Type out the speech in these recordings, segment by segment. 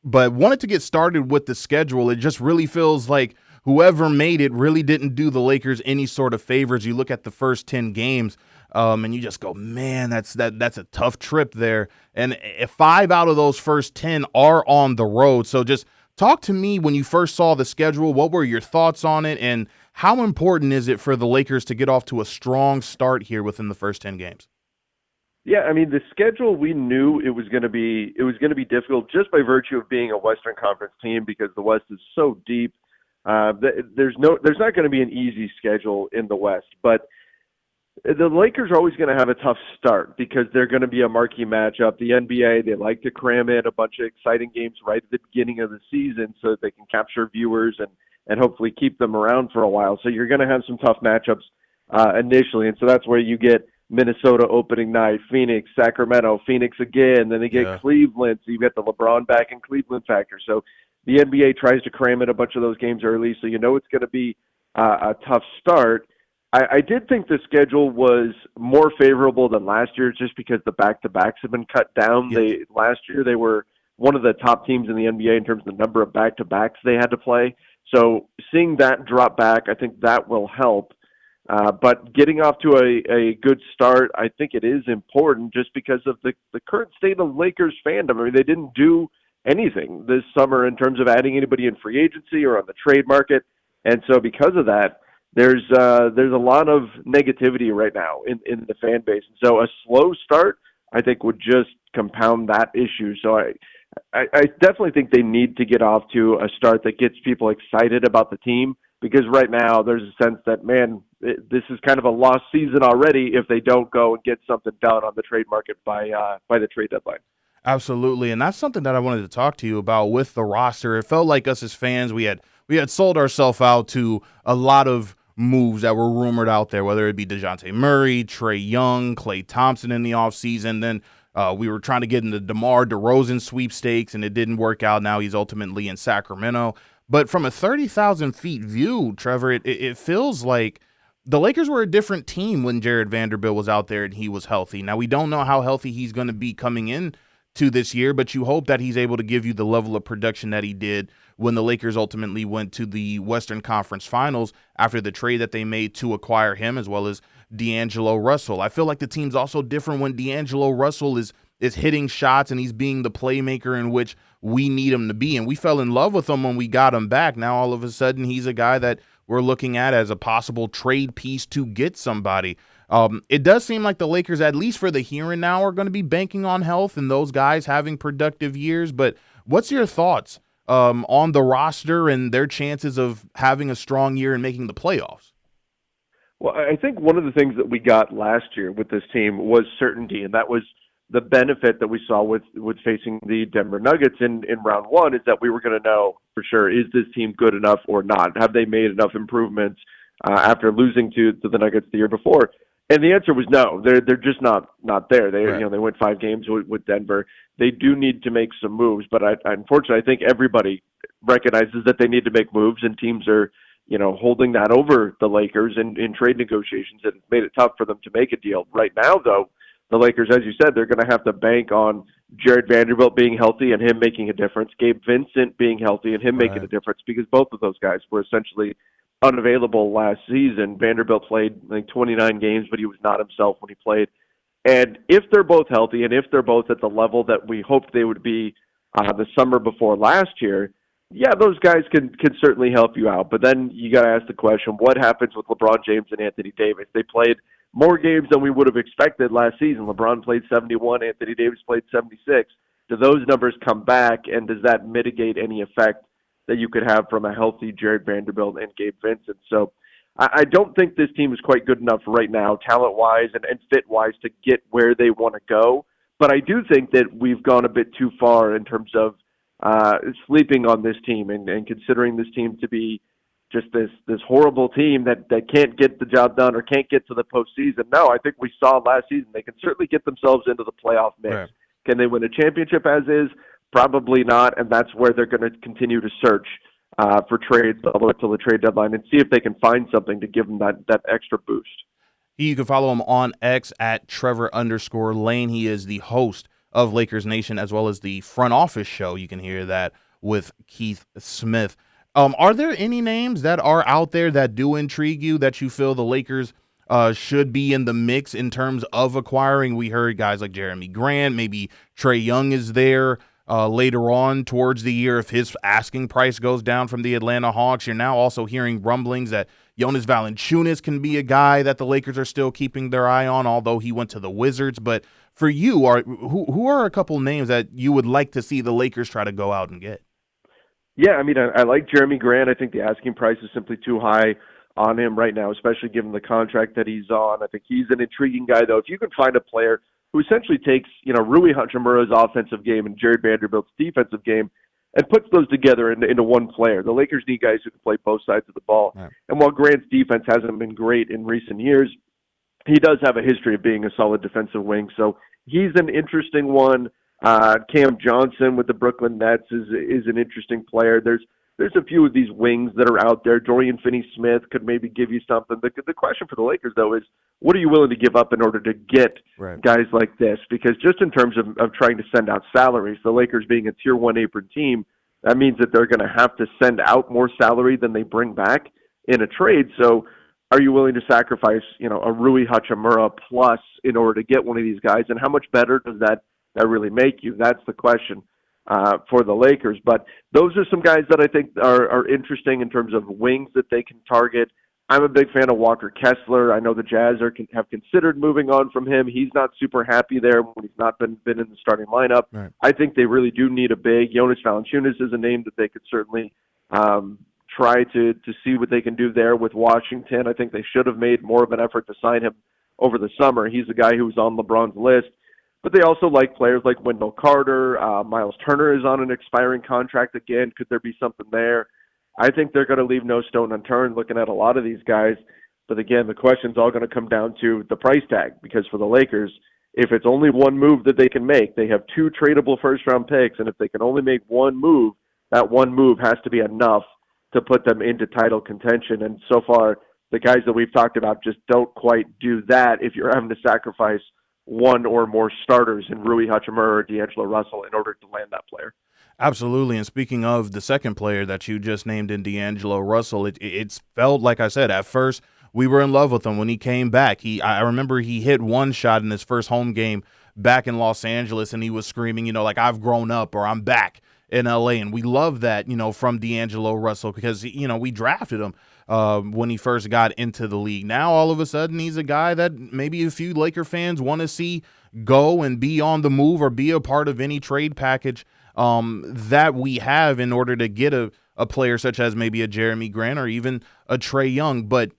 but wanted to get started with the schedule. It just really feels like whoever made it really didn't do the Lakers any sort of favors. You look at the first 10 games, and you just go, man, that's a tough trip there. And if 5 out of those first 10 are on the road. So just talk to me when you first saw the schedule. What were your thoughts on it, and how important is it for the Lakers to get off to a strong start here within the first 10 games? Yeah, I mean, the schedule, we knew it was going to be difficult just by virtue of being a Western Conference team, because the West is so deep. There's not going to be an easy schedule in the West, but the Lakers are always going to have a tough start because they're going to be a marquee matchup. The NBA, they like to cram in a bunch of exciting games right at the beginning of the season so that they can capture viewers and hopefully keep them around for a while. So you're going to have some tough matchups initially, and so that's where you get Minnesota opening night, Phoenix, Sacramento, Phoenix again, then they get Cleveland, so you get the LeBron back in Cleveland factor. So the NBA tries to cram in a bunch of those games early, so you know it's going to be a tough start. I did think the schedule was more favorable than last year just because the back-to-backs have been cut down. Yes. Last year they were one of the top teams in the NBA in terms of the number of back-to-backs they had to play. So seeing that drop back, I think that will help. But getting off to a good start, I think it is important just because of the current state of Lakers fandom. I mean, they didn't do anything this summer in terms of adding anybody in free agency or on the trade market. And so because of that, there's a lot of negativity right now in the fan base. And so a slow start, I think, would just compound that issue. So I definitely think they need to get off to a start that gets people excited about the team, because right now there's a sense that, man, this is kind of a lost season already if they don't go and get something done on the trade market by the trade deadline. Absolutely, and that's something that I wanted to talk to you about with the roster. It felt like us as fans, we had sold ourselves out to a lot of moves that were rumored out there, whether it be DeJounte Murray, Trae Young, Klay Thompson in the offseason. Then we were trying to get into DeMar DeRozan sweepstakes, and it didn't work out. Now he's ultimately in Sacramento. But from a 30,000 feet view, Trevor, it feels like the Lakers were a different team when Jared Vanderbilt was out there and he was healthy. Now, we don't know how healthy he's going to be coming in to this year, but you hope that he's able to give you the level of production that he did when the Lakers ultimately went to the Western Conference Finals after the trade that they made to acquire him, as well as D'Angelo Russell. I feel like the team's also different when D'Angelo Russell is hitting shots and he's being the playmaker in which we need him to be. And we fell in love with him when we got him back. Now, all of a sudden, he's a guy that we're looking at as a possible trade piece to get somebody. It does seem like the Lakers, at least for the here and now, are going to be banking on health and those guys having productive years. But what's your thoughts on the roster and their chances of having a strong year and making the playoffs? Well, I think one of the things that we got last year with this team was certainty, and that was the benefit that we saw with facing the Denver Nuggets in round one, is that we were going to know for sure, is this team good enough or not? Have they made enough improvements after losing to the Nuggets the year before? And the answer was no. They're just not there. They went 5 games with Denver. They do need to make some moves, but unfortunately, I think everybody recognizes that they need to make moves, and teams are holding that over the Lakers in trade negotiations, and it's made it tough for them to make a deal. Right now, though, the Lakers, as you said, they're going to have to bank on Jared Vanderbilt being healthy and him making a difference, Gabe Vincent being healthy and him making a difference, because both of those guys were essentially unavailable last season. Vanderbilt played, I think, 29 games, but he was not himself when he played. And if they're both healthy and if they're both at the level that we hoped they would be the summer before last year, yeah, those guys can certainly help you out. But then you got to ask the question, what happens with LeBron James and Anthony Davis? They played more games than we would have expected last season. LeBron played 71, Anthony Davis played 76. Do those numbers come back, and does that mitigate any effect that you could have from a healthy Jared Vanderbilt and Gabe Vincent? So I don't think this team is quite good enough right now, talent-wise and fit-wise, to get where they want to go. But I do think that we've gone a bit too far in terms of sleeping on this team and considering this team to be just this horrible team that can't get the job done or can't get to the postseason. No, I think we saw last season they can certainly get themselves into the playoff mix. Right. Can they win a championship as is? Probably not, and that's where they're going to continue to search for trades all the way till the trade deadline and see if they can find something to give them that extra boost. You can follow him on X at Trevor_Lane. He is the host of Lakers Nation, as well as the front office show. You can hear that with Keith Smith. Are there any names that are out there that do intrigue you, that you feel the Lakers should be in the mix in terms of acquiring? We heard guys like Jeremy Grant, maybe Trae Young is there later on towards the year if his asking price goes down from the Atlanta Hawks. You're now also hearing rumblings that Jonas Valanciunas can be a guy that the Lakers are still keeping their eye on, although he went to the Wizards. But for you, who are a couple names that you would like to see the Lakers try to go out and get? Yeah, I mean, I like Jeremy Grant. I think the asking price is simply too high on him right now, especially given the contract that he's on. I think he's an intriguing guy, though. If you can find a player who essentially takes, Rui Hachimura's offensive game and Jared Vanderbilt's defensive game and puts those together into one player. The Lakers need guys who can play both sides of the ball. Right. And while Grant's defense hasn't been great in recent years, he does have a history of being a solid defensive wing. So he's an interesting one. Cam Johnson with the Brooklyn Nets is an interesting player. There's a few of these wings that are out there. Dorian Finney-Smith could maybe give you something. The question for the Lakers, though, is what are you willing to give up in order to get guys like this? Because just in terms of trying to send out salaries, the Lakers being a Tier 1 apron team, that means that they're going to have to send out more salary than they bring back in a trade. So are you willing to sacrifice, a Rui Hachimura plus in order to get one of these guys? And how much better does that really make you? That's the question for the Lakers. But those are some guys that I think are interesting in terms of wings that they can target. I'm a big fan of Walker Kessler. I know the Jazz have considered moving on from him. He's not super happy there when he's not been in the starting lineup. Right. I think they really do need a big. Jonas Valanciunas is a name that they could certainly try to see what they can do there with Washington. I think they should have made more of an effort to sign him over the summer. He's a guy who's on LeBron's list. But they also like players like Wendell Carter. Miles Turner is on an expiring contract again. Could there be something there? I think they're going to leave no stone unturned looking at a lot of these guys. But again, the question's all going to come down to the price tag, because for the Lakers, if it's only one move that they can make, they have 2 tradable first-round picks, and if they can only make one move, that one move has to be enough to put them into title contention. And so far, the guys that we've talked about just don't quite do that if you're having to sacrifice one or more starters in Rui Hachimura or D'Angelo Russell in order to land that player. Absolutely. And speaking of the second player that you just named in D'Angelo Russell, it's felt like, I said, at first we were in love with him when he came back. I remember he hit one shot in his first home game back in Los Angeles, and he was screaming, like, I've grown up, or I'm back in LA. And we love that, from D'Angelo Russell, because, we drafted him when he first got into the league. Now, all of a sudden, he's a guy that maybe a few Laker fans want to see go and be on the move or be a part of any trade package that we have in order to get a player such as maybe a Jeremy Grant or even a Trae Young. But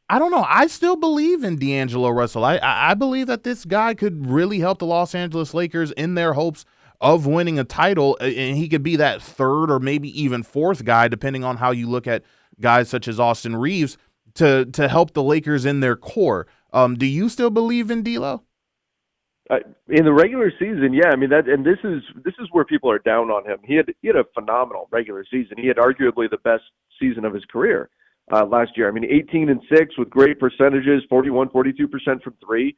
I don't know. I still believe in D'Angelo Russell. I believe that this guy could really help the Los Angeles Lakers in their hopes of winning a title, and he could be that third or maybe even fourth guy, depending on how you look at guys such as Austin Reeves, to help the Lakers in their core. Do you still believe in D'Lo? In the regular season, yeah. I mean, this is where people are down on him. He had a phenomenal regular season. He had arguably the best season of his career last year. I mean, 18-6 with great percentages, 41, 42% from three.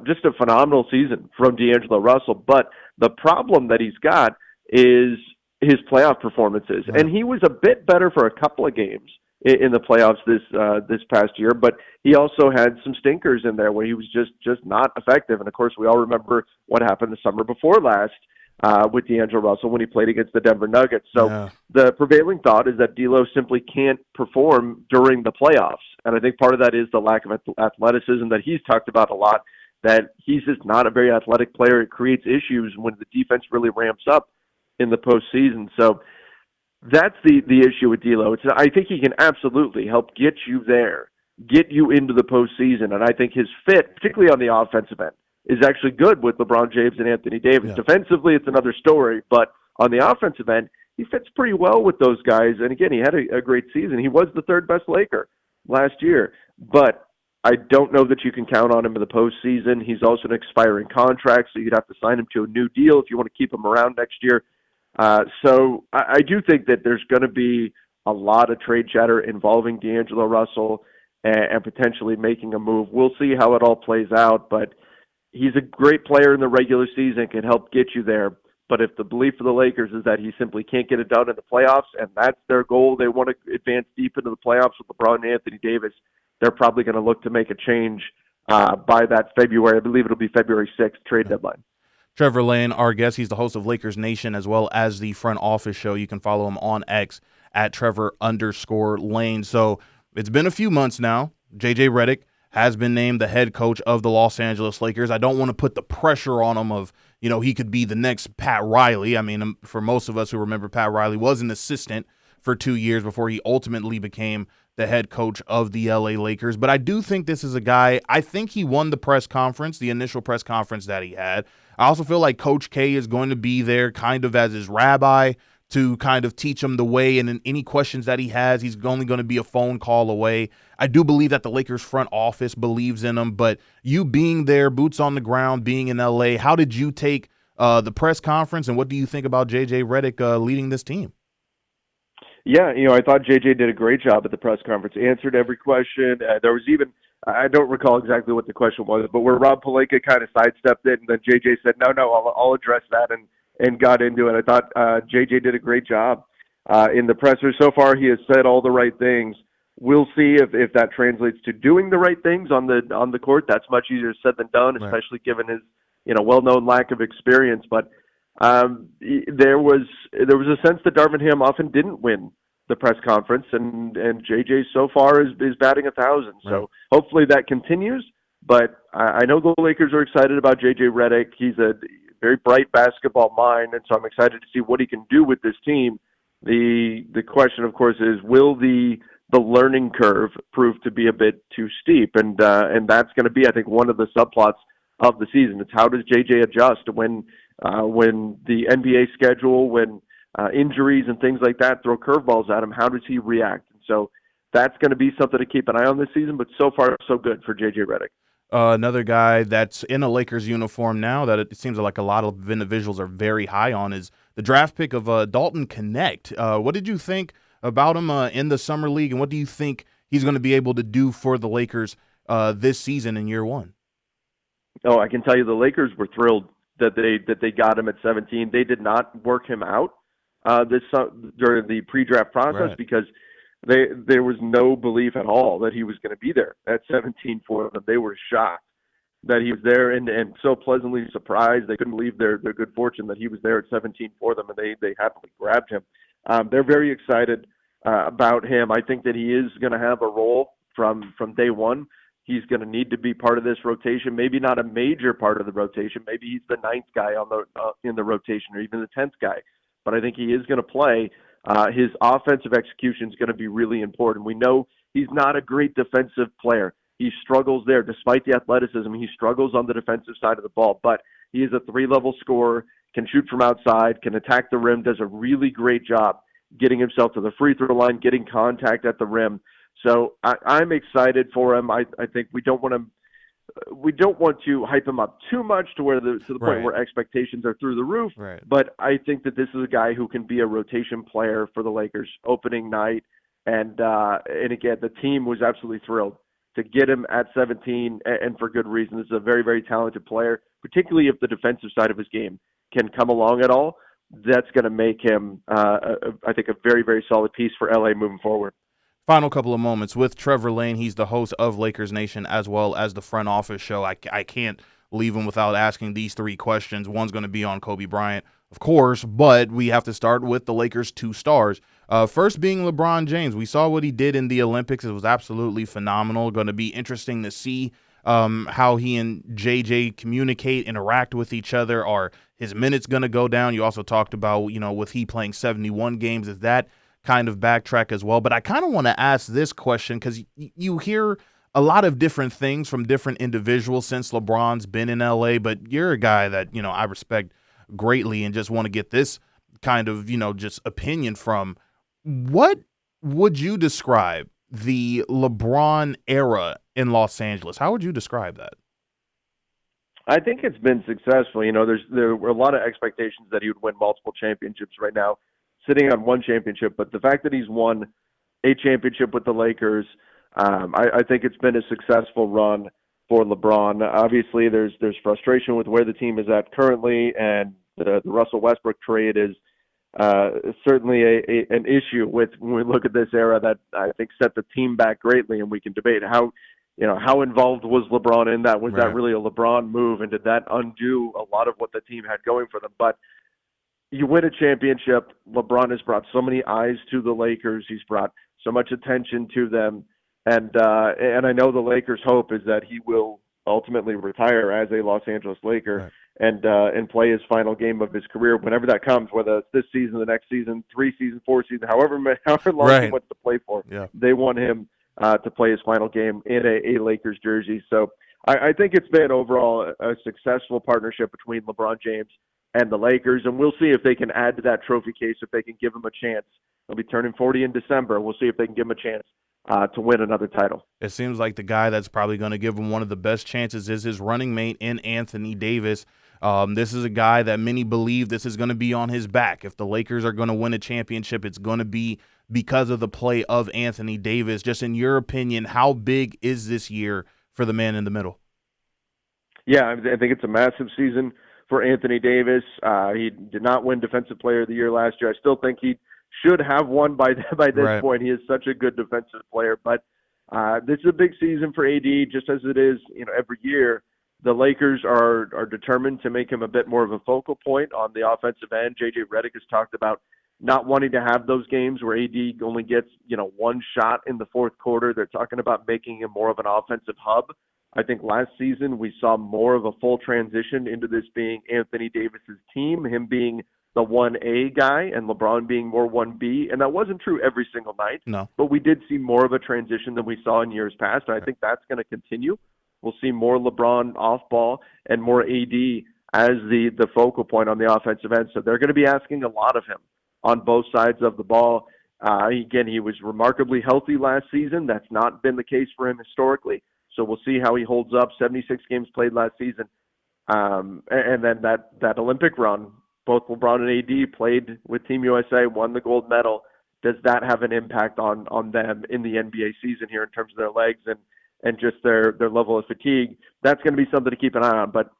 Just a phenomenal season from D'Angelo Russell. But the problem that he's got is his playoff performances, and he was a bit better for a couple of games in the playoffs this past year, but he also had some stinkers in there where he was just not effective. And of course, we all remember what happened the summer before last with D'Angelo Russell when he played against the Denver Nuggets. So the prevailing thought is that D'Lo simply can't perform during the playoffs, and I think part of that is the lack of athleticism that he's talked about a lot. That he's just not a very athletic player. It creates issues when the defense really ramps up in the postseason. So that's the issue with D'Lo. I think he can absolutely help get you there, get you into the postseason, and I think his fit, particularly on the offensive end, is actually good with LeBron James and Anthony Davis. Yeah. Defensively, it's another story, but on the offensive end, he fits pretty well with those guys. And again, he had a great season. He was the third best Laker last year, but I don't know that you can count on him in the postseason. He's also an expiring contract, so you'd have to sign him to a new deal if you want to keep him around next year. So I do think that there's going to be a lot of trade chatter involving D'Angelo Russell and potentially making a move. We'll see how it all plays out, but he's a great player in the regular season, can help get you there. But if the belief of the Lakers is that he simply can't get it done in the playoffs, and that's their goal, they want to advance deep into the playoffs with LeBron and Anthony Davis, they're probably going to look to make a change by that February. I believe it'll be February 6th trade deadline. Trevor Lane, our guest, he's the host of Lakers Nation as well as the Front Office Show. You can follow him on X at Trevor_Lane. So it's been a few months now. JJ Redick has been named the head coach of the Los Angeles Lakers. I don't want to put the pressure on him of, he could be the next Pat Riley. I mean, for most of us who remember, Pat Riley was an assistant for 2 years before he ultimately became the head coach of the LA Lakers. But I do think this is a guy, I think he won the press conference, the initial press conference that he had. I also feel like Coach K is going to be there kind of as his rabbi to kind of teach him the way, and in any questions that he has, he's only going to be a phone call away. I do believe that the Lakers front office believes in him, but you being there, boots on the ground, being in LA, how did you take the press conference, and what do you think about JJ Redick leading this team? Yeah, I thought JJ did a great job at the press conference, answered every question. There was even, I don't recall exactly what the question was, but where Rob Pelinka kind of sidestepped it, and then JJ said, no, I'll address that, and got into it. I thought JJ did a great job in the presser. So far, he has said all the right things. We'll see if that translates to doing the right things on the court. That's much easier said than done, especially given his well-known lack of experience. But there was a sense that Darvin Ham often didn't win the press conference, and JJ so far is batting 1,000. So hopefully that continues. But I know the Lakers are excited about JJ Redick. He's a very bright basketball mind, and so I'm excited to see what he can do with this team. The question, of course, is will the learning curve prove to be a bit too steep? And that's going to be, I think, one of the subplots of the season. It's how does JJ adjust when the NBA schedule, when injuries and things like that throw curveballs at him, how does he react? And so that's going to be something to keep an eye on this season, but so far so good for JJ Redick. Another guy that's in a Lakers uniform now that it seems like a lot of individuals are very high on is the draft pick of Dalton Connect. What did you think about him in the Summer League, and what do you think he's going to be able to do for the Lakers this season in year one? Oh, I can tell you the Lakers were thrilled that they got him at 17. They did not work him out during the pre-draft process because there was no belief at all that he was going to be there at 17 for them. They were shocked that he was there and so pleasantly surprised. They couldn't believe their good fortune that he was there at 17 for them, and they happily grabbed him. They're very excited about him. I think that he is going to have a role from day one. He's going to need to be part of this rotation, maybe not a major part of the rotation. Maybe he's the 9th guy in the rotation or even the 10th guy. But I think he is going to play. His offensive execution is going to be really important. We know he's not a great defensive player. He struggles there. Despite the athleticism, he struggles on the defensive side of the ball. But he is a 3-level scorer, can shoot from outside, can attack the rim, does a really great job getting himself to the free throw line, getting contact at the rim. So I'm excited for him. I think we don't want to hype him up too much to the point where expectations are through the roof. Right. But I think that this is a guy who can be a rotation player for the Lakers opening night. And again, the team was absolutely thrilled to get him at 17, and for good reason. This is a very, very talented player, particularly if the defensive side of his game can come along at all. That's going to make him, I think, a very, very solid piece for LA moving forward. Final couple of moments with Trevor Lane. He's the host of Lakers Nation as well as the Front Office Show. I can't leave him without asking these 3 questions. One's going to be on Kobe Bryant, of course, but we have to start with the Lakers' 2 stars. First being LeBron James. We saw what he did in the Olympics. It was absolutely phenomenal. Going to be interesting to see how he and JJ communicate, interact with each other. Are his minutes going to go down? You also talked about, with he playing 71 games, is that kind of backtrack as well? But I kind of want to ask this question because you hear a lot of different things from different individuals since LeBron's been in LA, but you're a guy that, I respect greatly and just want to get this kind of, just opinion from. What would you describe the LeBron era in Los Angeles? How would you describe that? I think it's been successful. There were a lot of expectations that he would win multiple championships right now, sitting on 1 championship, but the fact that he's won a championship with the Lakers, I think it's been a successful run. for LeBron. Obviously, there's frustration with where the team is at currently, and the Russell Westbrook trade is certainly an issue with when we look at this era that I think set the team back greatly, and we can debate how involved was LeBron in that? Was Right. that really a LeBron move, and did that undo a lot of what the team had going for them? But you win a championship. LeBron has brought so many eyes to the Lakers. He's brought so much attention to them, and I know the Lakers' hope is that he will ultimately retire as a Los Angeles Laker. Right. And play his final game of his career whenever that comes, whether it's this season, the next season, 3 seasons, 4 seasons, however long Right. he wants to play for. Yeah. They want him to play his final game in a Lakers jersey. So I think it's been overall a successful partnership between LeBron James and the Lakers, and we'll see if they can add to that trophy case, if they can give him a chance. He'll be turning 40 in December. We'll see if they can give him a chance to win another title. It seems like the guy that's probably going to give him one of the best chances is his running mate in Anthony Davis. This is a guy that many believe this is going to be on his back. If the Lakers are going to win a championship, it's going to be because of the play of Anthony Davis. Just in your opinion, how big is this year for the man in the middle? Yeah, I think it's a massive season for Anthony Davis. He did not win Defensive Player of the Year last year. I still think he should have won by this Right. point. He is such a good defensive player. But this is a big season for AD, just as it is every year. The Lakers are determined to make him a bit more of a focal point on the offensive end. JJ Redick has talked about not wanting to have those games where AD only gets one shot in the fourth quarter. They're talking about making him more of an offensive hub. I think last season we saw more of a full transition into this being Anthony Davis's team, him being the 1A guy and LeBron being more 1B. And that wasn't true every single night. No. But we did see more of a transition than we saw in years past. And I think that's going to continue. We'll see more LeBron off ball and more AD as the focal point on the offensive end. So they're going to be asking a lot of him on both sides of the ball. Again, he was remarkably healthy last season. That's not been the case for him historically. So we'll see how he holds up. 76 games played last season. And then that Olympic run, both LeBron and AD played with Team USA, won the gold medal. Does that have an impact on them in the NBA season here in terms of their legs and just their level of fatigue? That's going to be something to keep an eye on. But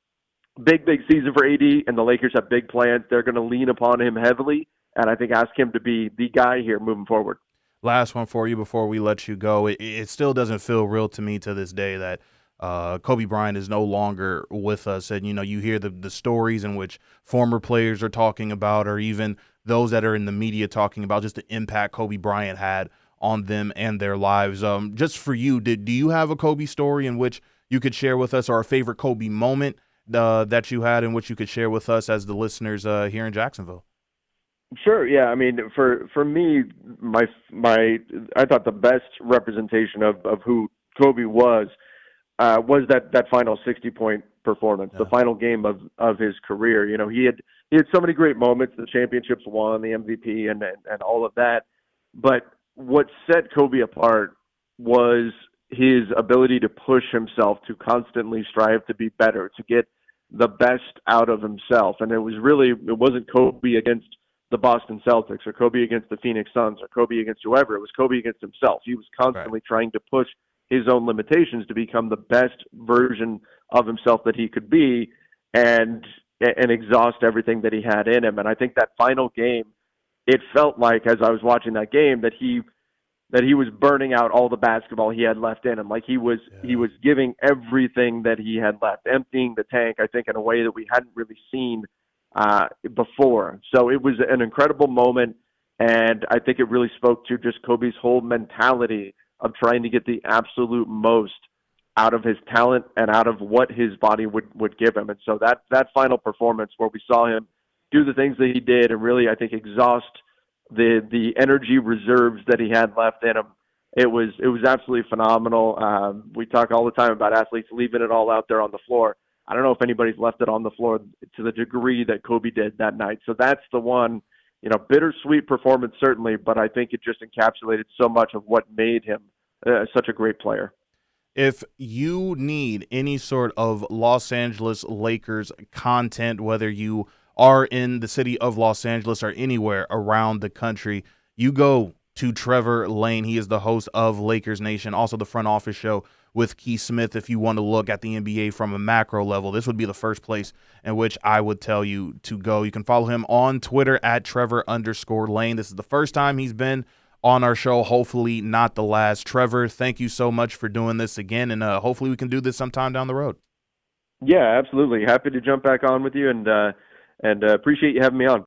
big season for AD, and the Lakers have big plans. They're going to lean upon him heavily, and I think ask him to be the guy here moving forward. Last one for you before we let you go. It still doesn't feel real to me to this day that Kobe Bryant is no longer with us. And, you hear the stories in which former players are talking about, or even those that are in the media talking about just the impact Kobe Bryant had on them and their lives. Just for you, do you have a Kobe story in which you could share with us, or a favorite Kobe moment that you had in which you could share with us as the listeners here in Jacksonville? Sure. Yeah. I mean, for me, my I thought the best representation of who Kobe was that final 60-point performance, the final game of his career. He had so many great moments, the championships won, the MVP, and all of that. But what set Kobe apart was his ability to push himself, to constantly strive to be better, to get the best out of himself. And it wasn't Kobe against the Boston Celtics, or Kobe against the Phoenix Suns, or Kobe against whoever. It was Kobe against himself. He was constantly trying to push his own limitations to become the best version of himself that he could be, and exhaust everything that he had in him. And I think that final game, it felt like, as I was watching that game, that he was burning out all the basketball he had left in him. Like he was giving everything that he had left, emptying the tank, I think, in a way that we hadn't really seen before. So it was an incredible moment, and I think it really spoke to just Kobe's whole mentality of trying to get the absolute most out of his talent and out of what his body would give him. And so that final performance where we saw him do the things that he did and really, I think, exhaust the energy reserves that he had left in him, it was absolutely phenomenal. We talk all the time about athletes leaving it all out there on the floor. I don't know if anybody's left it on the floor to the degree that Kobe did that night. So that's the one, bittersweet performance certainly, but I think it just encapsulated so much of what made him such a great player. If you need any sort of Los Angeles Lakers content, whether you are in the city of Los Angeles or anywhere around the country, you go to Trevor Lane. He is the host of Lakers Nation, also the front office show with Keith Smith, if you want to look at the NBA from a macro level, this would be the first place in which I would tell you to go. You can follow him on Twitter at Trevor_Lane. This is the first time he's been on our show, hopefully not the last. Trevor, thank you so much for doing this again, and hopefully we can do this sometime down the road. Yeah, absolutely. Happy to jump back on with you, and appreciate you having me on.